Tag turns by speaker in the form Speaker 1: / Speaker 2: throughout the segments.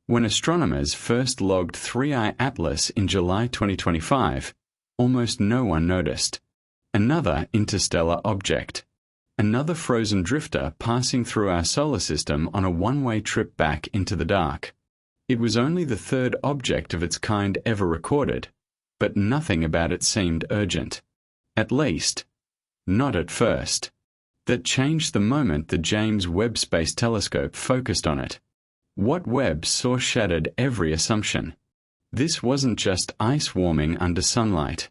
Speaker 1: When astronomers first logged 3I Atlas in July 2025, almost no one noticed. Another interstellar object. Another frozen drifter passing through our solar system on a one-way trip back into the dark. It was only the third object of its kind ever recorded, but nothing about it seemed urgent. At least, not at first. That changed the moment the James Webb Space Telescope focused on it. What Webb saw shattered every assumption. This wasn't just ice warming under sunlight.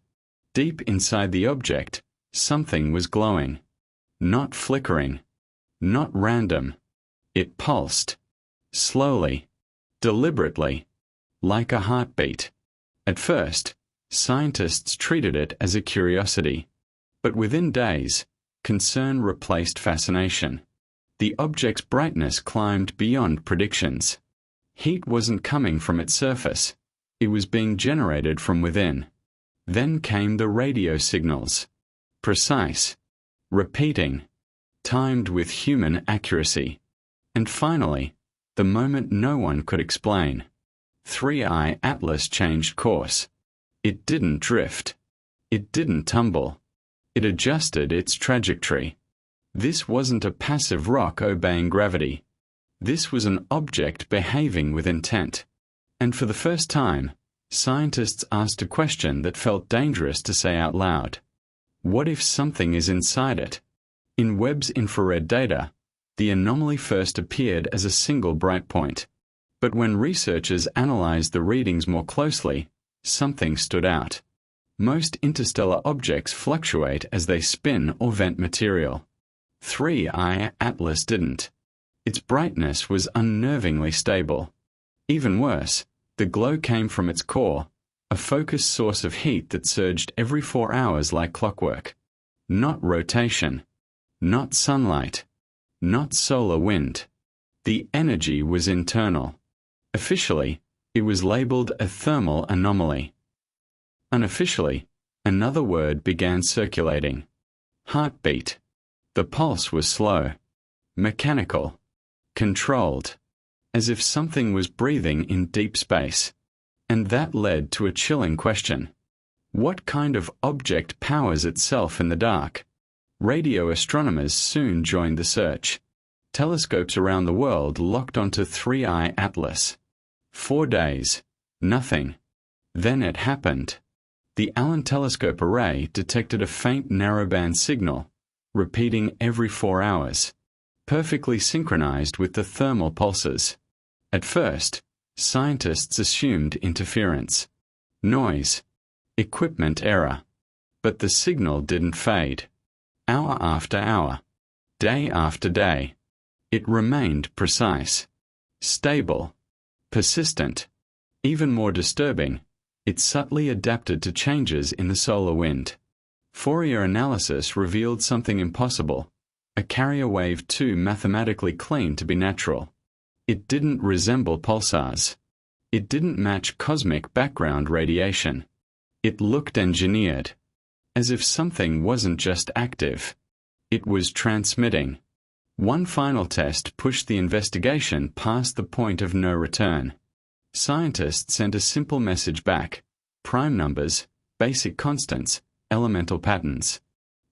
Speaker 1: Deep inside the object, something was glowing. Not flickering. Not random. It pulsed. Slowly. Deliberately. Like a heartbeat. At first, scientists treated it as a curiosity. But within days, concern replaced fascination. The object's brightness climbed beyond predictions. Heat wasn't coming from its surface. It was being generated from within. Then came the radio signals. Precise. Repeating. Timed with human accuracy. And finally, the moment no one could explain. 3I Atlas changed course. It didn't drift. It didn't tumble. It adjusted its trajectory. This wasn't a passive rock obeying gravity. This was an object behaving with intent. And for the first time, scientists asked a question that felt dangerous to say out loud. What if something is inside it? In Webb's infrared data, the anomaly first appeared as a single bright point. But when researchers analyzed the readings more closely, something stood out. Most interstellar objects fluctuate as they spin or vent material. 3I Atlas didn't. Its brightness was unnervingly stable. Even worse, the glow came from its core, a focused source of heat that surged every 4 hours like clockwork. Not rotation. Not sunlight. Not solar wind. The energy was internal. Officially, it was labeled a thermal anomaly. Unofficially, another word began circulating. Heartbeat. The pulse was slow. Mechanical. Controlled. As if something was breathing in deep space. And that led to a chilling question. What kind of object powers itself in the dark? Radio astronomers soon joined the search. Telescopes around the world locked onto 3I Atlas. 4 days. Nothing. Then it happened. The Allen Telescope Array detected a faint narrowband signal, repeating every 4 hours, perfectly synchronized with the thermal pulses. At first, scientists assumed interference, noise, equipment error. But the signal didn't fade. Hour after hour, day after day, it remained precise, stable, persistent. Even more disturbing, it subtly adapted to changes in the solar wind. Fourier analysis revealed something impossible, a carrier wave too mathematically clean to be natural. It didn't resemble pulsars. It didn't match cosmic background radiation. It looked engineered, as if something wasn't just active. It was transmitting. One final test pushed the investigation past the point of no return. Scientists sent a simple message back: prime numbers, basic constants, elemental patterns.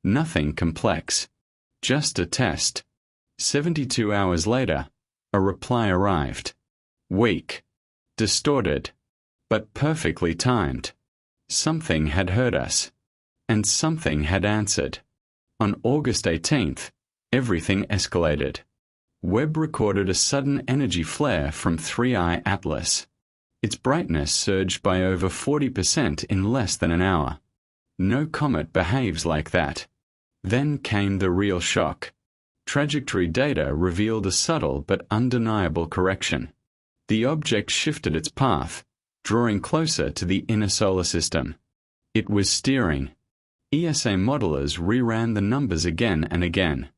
Speaker 1: Nothing complex. Just a test. 72 hours later, a reply arrived. Weak. Distorted. But perfectly timed. Something had heard us. And something had answered. On August 18th, everything escalated. Webb recorded a sudden energy flare from 3I Atlas. Its brightness surged by over 40% in less than an hour. No comet behaves like that. Then came the real shock. Trajectory data revealed a subtle but undeniable correction. The object shifted its path, drawing closer to the inner solar system. It was steering. ESA modelers reran the numbers again and again.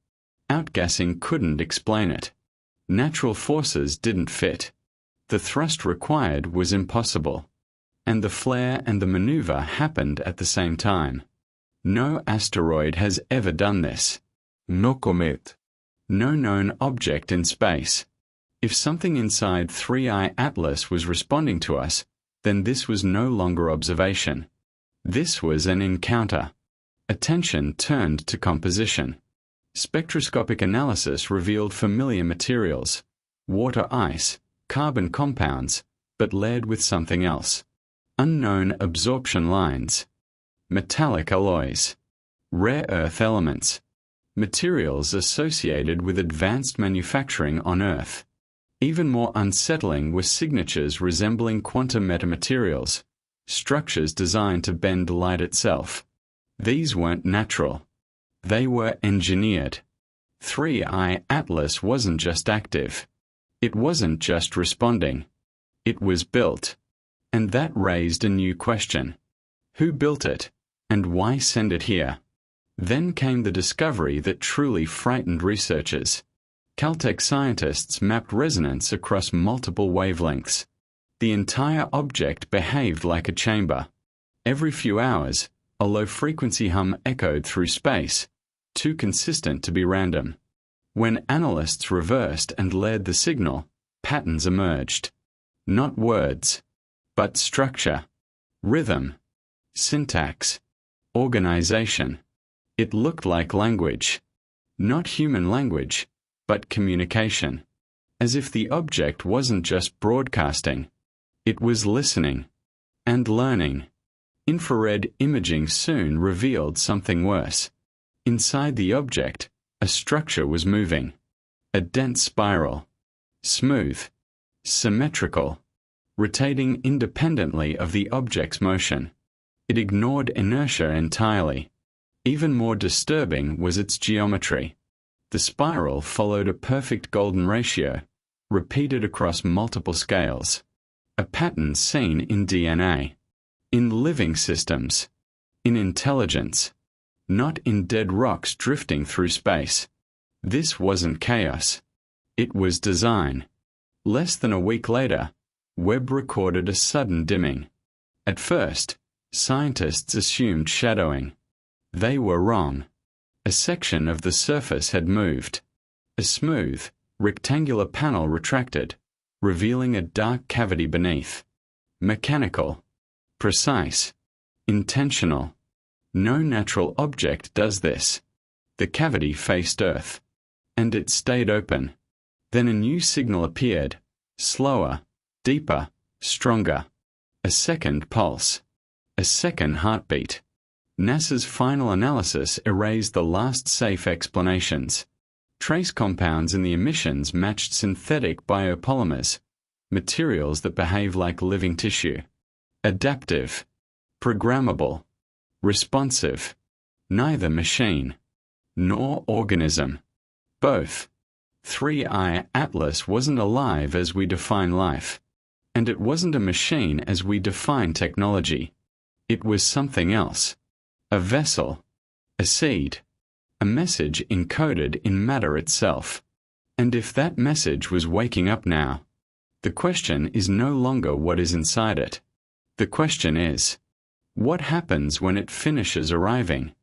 Speaker 1: Outgassing couldn't explain it. Natural forces didn't fit. The thrust required was impossible. And the flare and the maneuver happened at the same time. No asteroid has ever done this.
Speaker 2: No comet.
Speaker 1: No known object in space. If something inside 3i Atlas was responding to us, then this was no longer observation. This was an encounter. Attention turned to composition. Spectroscopic analysis revealed familiar materials, water ice, carbon compounds, but layered with something else. Unknown absorption lines. Metallic alloys. Rare earth elements. Materials associated with advanced manufacturing on Earth. Even more unsettling were signatures resembling quantum metamaterials, structures designed to bend light itself. These weren't natural. They were engineered. 3i Atlas wasn't just active. It wasn't just responding. It was built. And that raised a new question. Who built it? And why send it here? Then came the discovery that truly frightened researchers. Caltech scientists mapped resonance across multiple wavelengths. The entire object behaved like a chamber. Every few hours, a low-frequency hum echoed through space, too consistent to be random. When analysts reversed and layered the signal, patterns emerged. Not words, but structure, rhythm, syntax, organization. It looked like language. Not human language, but communication. As if the object wasn't just broadcasting. It was listening and learning. Infrared imaging soon revealed something worse. Inside the object, a structure was moving. A dense spiral. Smooth. Symmetrical. Rotating independently of the object's motion. It ignored inertia entirely. Even more disturbing was its geometry. The spiral followed a perfect golden ratio, repeated across multiple scales. A pattern seen in DNA. In living systems. In intelligence. Not in dead rocks drifting through space. This wasn't chaos. It was design. Less than a week later, Webb recorded a sudden dimming. At first, scientists assumed shadowing. They were wrong. A section of the surface had moved. A smooth, rectangular panel retracted, revealing a dark cavity beneath. Mechanical. Precise. Intentional. No natural object does this. The cavity faced Earth. And it stayed open. Then a new signal appeared, slower, deeper, stronger. A second pulse. A second heartbeat. NASA's final analysis erased the last safe explanations. Trace compounds in the emissions matched synthetic biopolymers, materials that behave like living tissue. Adaptive. Programmable. Responsive. Neither machine. Nor organism. Both. 3i Atlas wasn't alive as we define life. And it wasn't a machine as we define technology. It was something else. A vessel. A seed. A message encoded in matter itself. And if that message was waking up now, the question is no longer what is inside it. The question is, what happens when it finishes arriving?